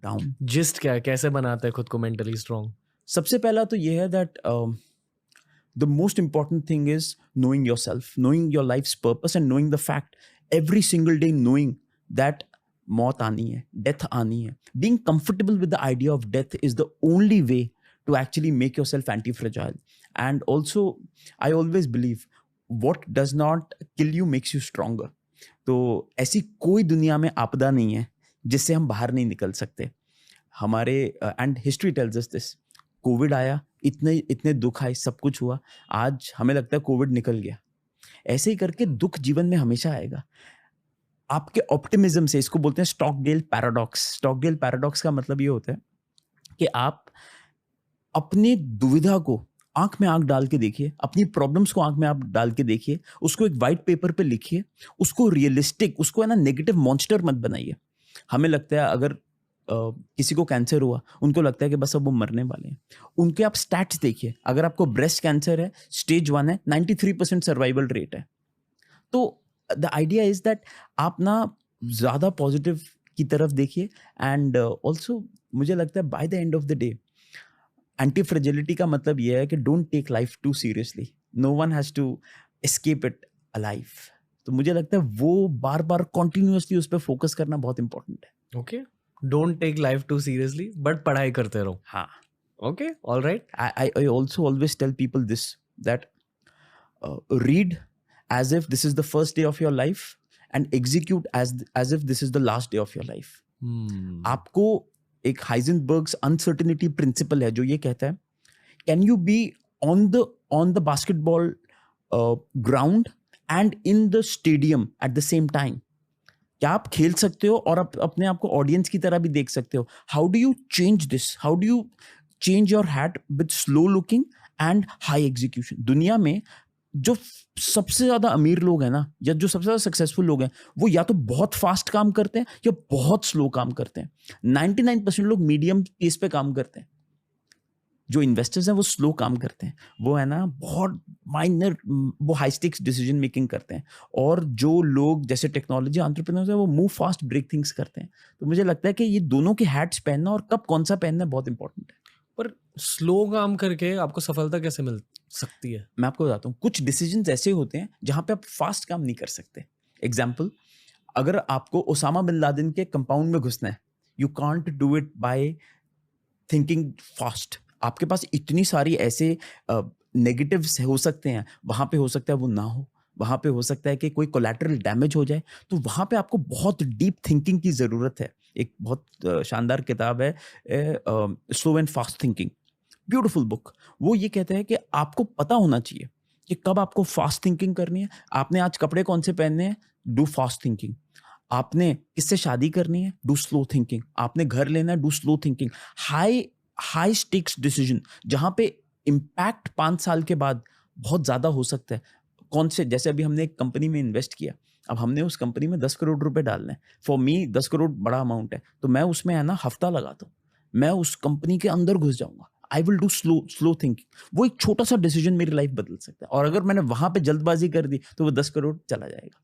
Down. Gist क्या है, कैसे बनाता है खुद को मेंटली स्ट्रांग? सबसे पहला तो ये है that the most important thing is knowing yourself, knowing your life's purpose, and knowing the fact every single day, knowing that मौत आनी है, death आनी है. Being comfortable with the idea of death is the only way to actually make yourself anti-fragile. And also, I always believe what does not kill you makes you stronger. तो ऐसी कोई दुनिया में आपदा नहीं है जिससे हम बाहर नहीं निकल सकते. हमारे and history tells us this. Covid आया, इतने इतने दुख आए, सब कुछ हुआ, आज हमें लगता है कोविड निकल गया. ऐसे ही करके दुख जीवन में हमेशा आएगा. आपके ऑप्टिमिज्म से, इसको बोलते हैं स्टॉकडेल पैराडॉक्स. स्टॉकडेल पैराडॉक्स का मतलब ये होता है कि आप अपनी दुविधा को आंख में आंख डाल के देखिए, अपनी प्रॉब्लम्स को आंख में आप डाल के देखिए, उसको एक वाइट पेपर पे लिखिए, उसको रियलिस्टिक, उसको है ना नेगेटिव मॉन्स्टर मत बनाइए. हमें लगता है अगर किसी को कैंसर हुआ, उनको लगता है कि बस अब वो मरने वाले हैं. उनके आप स्टैट्स देखिए, अगर आपको ब्रेस्ट कैंसर है, स्टेज 1 है, 93% सर्वाइवल रेट है. तो द आइडिया इज दैट आप ना ज़्यादा पॉजिटिव की तरफ देखिए. एंड ऑल्सो मुझे लगता है by the end of the day anti fragility का मतलब ये है कि don't take life too seriously. No one has to escape it alive. तो मुझे लगता है वो बार बार कॉन्टिन्यूसली उस पर फोकस करना बहुत इंपॉर्टेंट है. Okay, don't take life too seriously, but पढ़ाई करते रहो. हाँ. Okay, all right. I also always tell people this, that read as if this is the first day of your life and execute as if this is the last day of your life. आपको एक हाइजेनबर्ग्स uncertainty principle है जो ये कहता है, can you be on the basketball ground and in the stadium at the same time. क्या आप खेल सकते हो और अपने आप को ऑडियंस की तरह भी देख सकते हो? How do you change this? How do you change your hat with slow looking and high execution? दुनिया में जो सबसे ज़्यादा अमीर लोग हैं ना, या जो सबसे ज़्यादा सक्सेसफुल लोग हैं, वो या तो बहुत फास्ट काम करते हैं या बहुत स्लो काम करते हैं. 99% लोग मीडियम पेस पे काम करते हैं. जो इन्वेस्टर्स हैं वो स्लो काम करते हैं, वो है ना बहुत माइनर, वो हाई स्टेक्स डिसीजन मेकिंग करते हैं. और जो लोग जैसे टेक्नोलॉजी एंटरप्रेन्योर्स हैं वो मूव फास्ट ब्रेक थिंग्स करते हैं. तो मुझे लगता है कि ये दोनों के हैट्स पहनना और कब कौन सा पहनना बहुत इंपॉर्टेंट है. पर स्लो काम करके आपको सफलता कैसे मिल सकती है? मैं आपको बताता हूँ, कुछ डिसीजंस ऐसे होते हैं जहाँ पे आप फास्ट काम नहीं कर सकते. एग्जाम्पल, अगर आपको ओसामा बिन लादेन के कंपाउंड में घुसना है, you can't do it by thinking fast. आपके पास इतनी सारी ऐसे नेगेटिव्स हो सकते हैं, वहाँ पे हो सकता है वो ना हो, वहाँ पे हो सकता है कि कोई कोलैटरल डैमेज हो जाए. तो वहाँ पे आपको बहुत डीप थिंकिंग की ज़रूरत है. एक बहुत शानदार किताब है slow and fast thinking, beautiful book. वो ये कहता है कि आपको पता होना चाहिए कि कब आपको फास्ट थिंकिंग करनी है. आपने आज कपड़े कौन से पहनने हैं, डू फास्ट थिंकिंग. आपने किससे शादी करनी है, डू स्लो थिंकिंग. आपने घर लेना है, do slow thinking. High stakes decision जहाँ पे इम्पैक्ट 5 साल के बाद बहुत ज़्यादा हो सकता है. कौन से, जैसे अभी हमने एक कंपनी में इन्वेस्ट किया, अब हमने उस कंपनी में 10 करोड़ रुपए डालने हैं. फॉर मी 10 करोड़ बड़ा अमाउंट है, तो मैं उसमें है ना हफ्ता लगाता हूँ, मैं उस कंपनी के अंदर घुस जाऊंगा. I will do slow thinking. वो एक छोटा सा डिसीजन मेरी लाइफ बदल सकता है. और अगर मैंने वहां पे जल्दबाजी कर दी तो वो 10 करोड़ चला जाएगा.